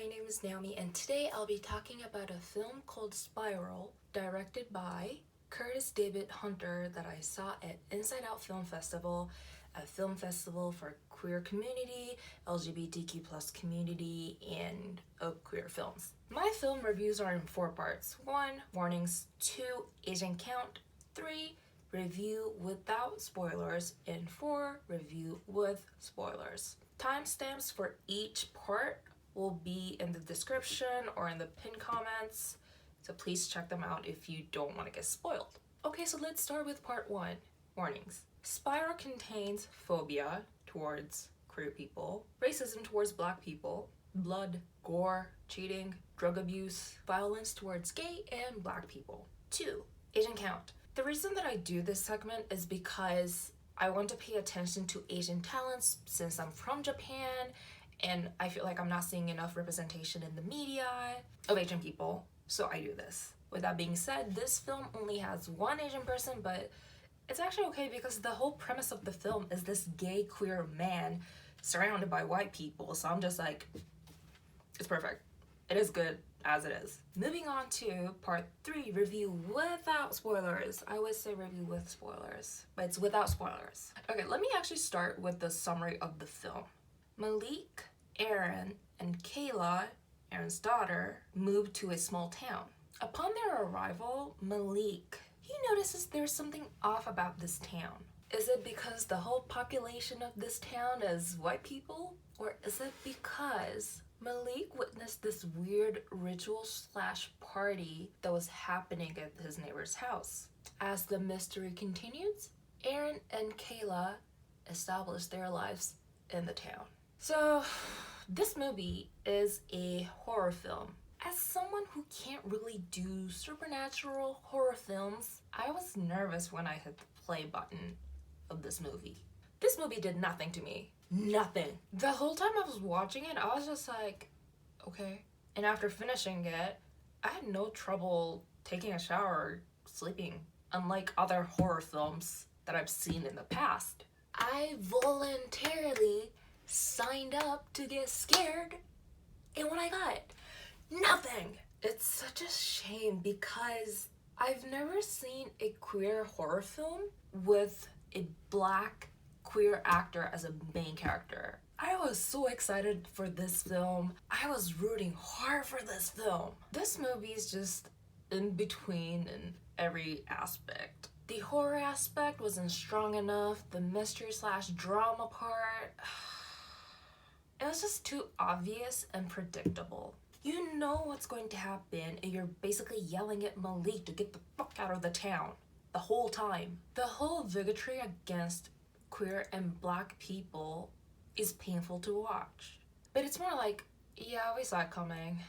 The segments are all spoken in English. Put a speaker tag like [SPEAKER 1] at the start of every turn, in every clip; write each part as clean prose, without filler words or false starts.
[SPEAKER 1] name is Naomi, and today I'll be talking about a film called Spiral, directed by Kurtis David Harder, that I saw at InsideOut Film Festival, a film festival for queer community, LGBTQ plus community, and queer films. My film reviews are in 4 parts. 1. Warnings. 2. Asian count. 3. Review without spoilers. And 4. Review with spoilers. Timestamps for each part will be in the description or in the pinned comments, so please check them out if you don't want to get spoiled. Okay, so let's start with part 1, warnings. Spiral contains phobia towards queer people, racism towards black people, blood, gore, cheating, drug abuse, violence towards gay and black people. 2. Asian count. The reason that I do this segment is because I want to pay attention to Asian talents since I'm from Japan and I feel like I'm not seeing enough representation in the media of Asian people, so I do this. With that being said, this film only has 1 Asian person, but it's actually okay because the whole premise of the film is this gay queer man surrounded by white people, so I'm just like, it's perfect. It is good as it is. Moving on to part 3, review without spoilers. I would say review with spoilers, but it's without spoilers. Okay, let me actually start with the summary of the film. Malik, Aaron, and Kayla, Aaron's daughter, moved to a small town. Upon their arrival, Malik, he notices there's something off about this town. Is it because the whole population of this town is white people? Or is it because Malik witnessed this weird ritual/party that was happening at his neighbor's house? As the mystery continues, Aaron and Kayla establish their lives in the town. So, this movie is a horror film. As someone who can't really do supernatural horror films, I was nervous when I hit the play button of this movie. This movie did nothing to me. Nothing. The whole time I was watching it, I was just like, okay. And after finishing it, I had no trouble taking a shower or sleeping, unlike other horror films that I've seen in the past. I voluntarily signed up to get scared, and what I got? Nothing. It's such a shame because I've never seen a queer horror film with a black queer actor as a main character. I was so excited for this film. I was rooting hard for this film. This movie is just in between in every aspect. The horror aspect wasn't strong enough. The mystery/drama part, it was just too obvious and predictable. You know what's going to happen and you're basically yelling at Malik to get the fuck out of the town the whole time. The whole bigotry against queer and black people is painful to watch. But it's more like, yeah, we saw it coming.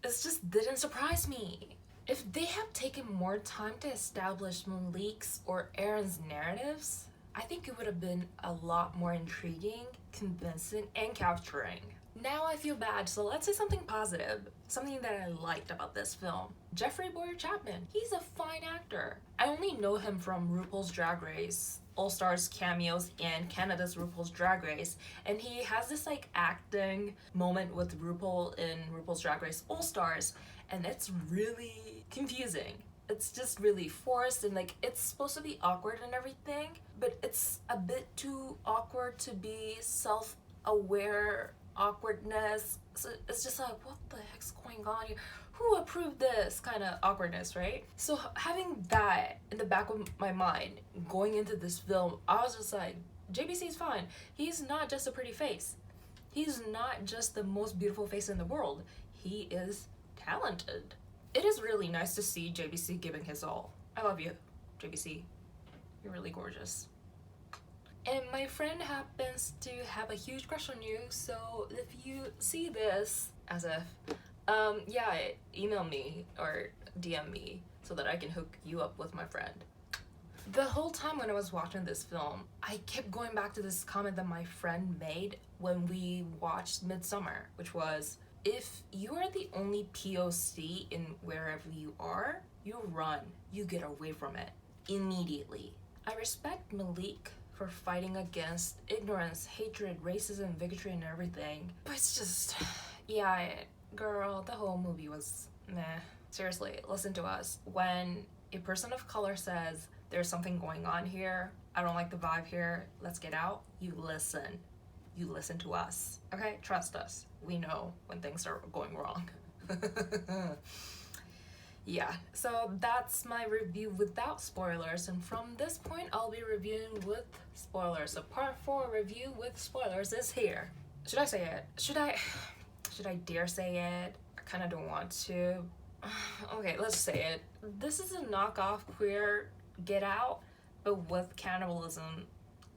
[SPEAKER 1] It just didn't surprise me. If they had taken more time to establish Malik's or Aaron's narratives, I think it would have been a lot more intriguing, convincing, and capturing. Now I feel bad, so let's say something positive. Something that I liked about this film. Jeffrey Bowyer-Chapman. He's a fine actor. I only know him from RuPaul's Drag Race, All-Stars cameos, and Canada's RuPaul's Drag Race. And he has this like acting moment with RuPaul in RuPaul's Drag Race All-Stars, and it's really confusing. It's just really forced and like it's supposed to be awkward and everything, but it's a bit too awkward to be self-aware awkwardness. So it's just like, what the heck's going on here? Who approved this kind of awkwardness, right? So having that in the back of my mind going into this film, I was just like, JBC's fine. He's not just a pretty face. He's not just the most beautiful face in the world. He is talented. It is really nice to see JBC giving his all. I love you, JBC. You're really gorgeous. And my friend happens to have a huge crush on you, so if you see this, as if, yeah, email me or DM me so that I can hook you up with my friend. The whole time when I was watching this film, I kept going back to this comment that my friend made when we watched Midsummer, which was, if you are the only POC in wherever you are, you run, you get away from it immediately. I respect Malik for fighting against ignorance, hatred, racism, bigotry, and everything. But it's just, Yeah, girl, the whole movie was meh. Seriously, listen to us. When a person of color says there's something going on here, I don't like the vibe here, let's get out, you listen. You listen to us. Okay? Trust us. We know when things are going wrong. Yeah, so that's my review without spoilers, and from this point I'll be reviewing with spoilers. So part 4 review with spoilers is here. Should I say it? Should I dare say it? I kind of don't want to. Okay, let's say it. This is a knockoff queer Get Out, but with cannibalism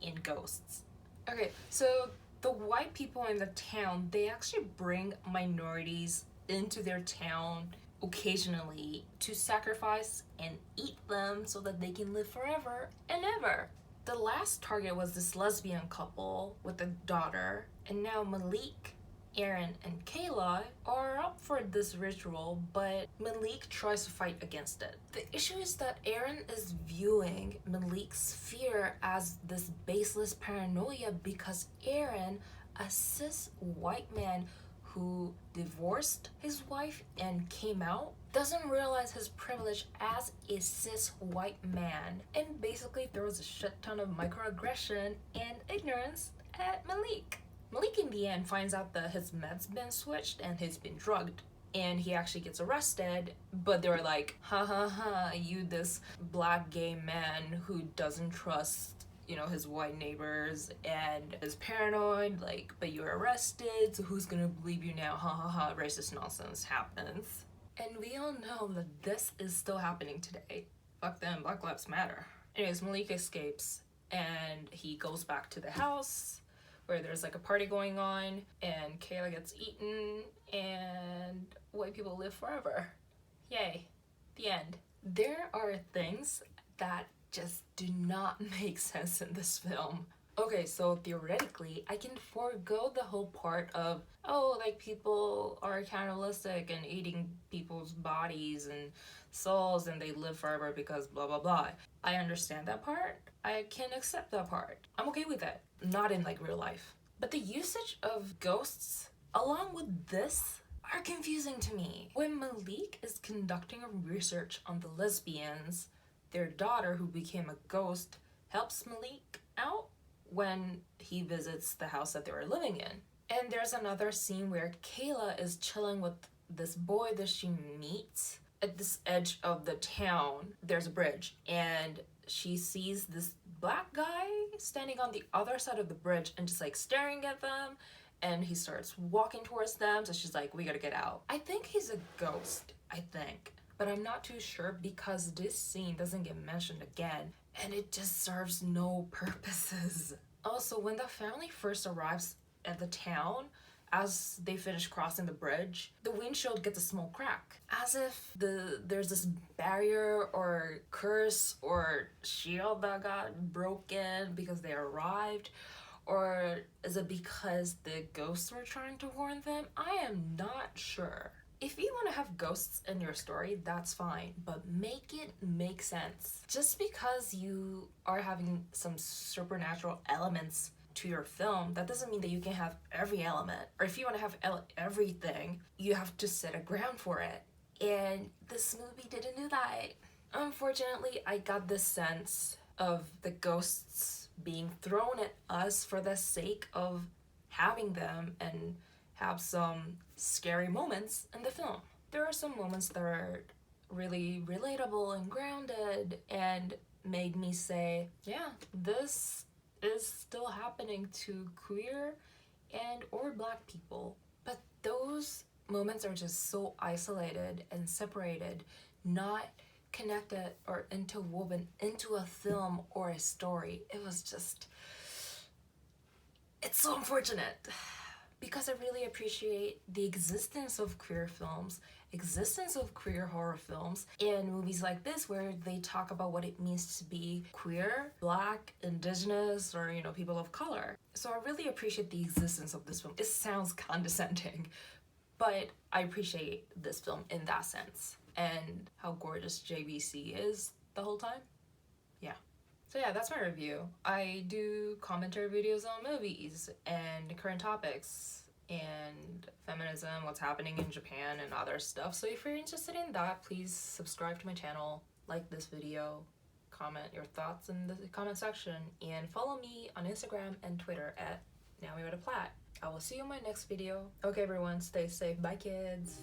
[SPEAKER 1] and ghosts. Okay, so the white people in the town, they actually bring minorities into their town occasionally to sacrifice and eat them so that they can live forever and ever. The last target was this lesbian couple with a daughter, and now Malik, Aaron, and Kayla are up for this ritual, but Malik tries to fight against it. The issue is that Aaron is viewing Malik's fear as this baseless paranoia because Aaron, a cis white man who divorced his wife and came out, doesn't realize his privilege as a cis white man and basically throws a shit ton of microaggression and ignorance at Malik. Malik in the end finds out that his meds been switched and he's been drugged, and he actually gets arrested, but they were like, ha ha ha, you this black gay man who doesn't trust his white neighbors and is paranoid, like, but you're arrested, so who's gonna believe you now? Ha ha ha, racist nonsense happens. And we all know that this is still happening today. Fuck them, Black Lives Matter. Anyways, Malik escapes and he goes back to the house where there's like a party going on, and Kayla gets eaten and white people live forever. Yay. The end. There are things that just do not make sense in this film. Okay, so theoretically, I can forego the whole part of, oh, like people are cannibalistic and eating people's bodies and souls and they live forever because blah blah blah. I understand that part. I can accept that part. I'm okay with that. Not in like real life. But the usage of ghosts along with this are confusing to me. When Malik is conducting a research on the lesbians, their daughter, who became a ghost, helps Malik out when he visits the house that they were living in. And there's another scene where Kayla is chilling with this boy that she meets at this edge of the town. There's a bridge, and she sees this black guy standing on the other side of the bridge and just like staring at them, and he starts walking towards them, so she's like, we gotta get out. I think he's a ghost, but I'm not too sure because this scene doesn't get mentioned again, and it just serves no purposes. Also, when the family first arrives at the town, as they finish crossing the bridge, the windshield gets a small crack, as if there's this barrier or curse or shield that got broken because they arrived. Or is it because the ghosts were trying to warn them? I am not sure. If you want to have ghosts in your story, that's fine, but make it make sense. Just because you are having some supernatural elements to your film, that doesn't mean that you can have every element. Or if you want to have everything, you have to set a ground for it. And this movie didn't do that. Unfortunately, I got this sense of the ghosts being thrown at us for the sake of having them and have some scary moments in the film. There are some moments that are really relatable and grounded and made me say, yeah, this is still happening to queer and or black people. But those moments are just so isolated and separated, not connected or interwoven into a film or a story. It was just, it's so unfortunate. Because I really appreciate the existence of queer films, existence of queer horror films, and movies like this where they talk about what it means to be queer, black, indigenous, or people of color. So I really appreciate the existence of this film. It sounds condescending, but I appreciate this film in that sense. And how gorgeous JBC is the whole time. Yeah. So yeah, that's my review. I do commentary videos on movies and current topics and feminism, what's happening in Japan and other stuff. So if you're interested in that, please subscribe to my channel, like this video, comment your thoughts in the comment section, and follow me on Instagram and Twitter at Naomi. I will see you in my next video. Okay everyone, stay safe. Bye kids.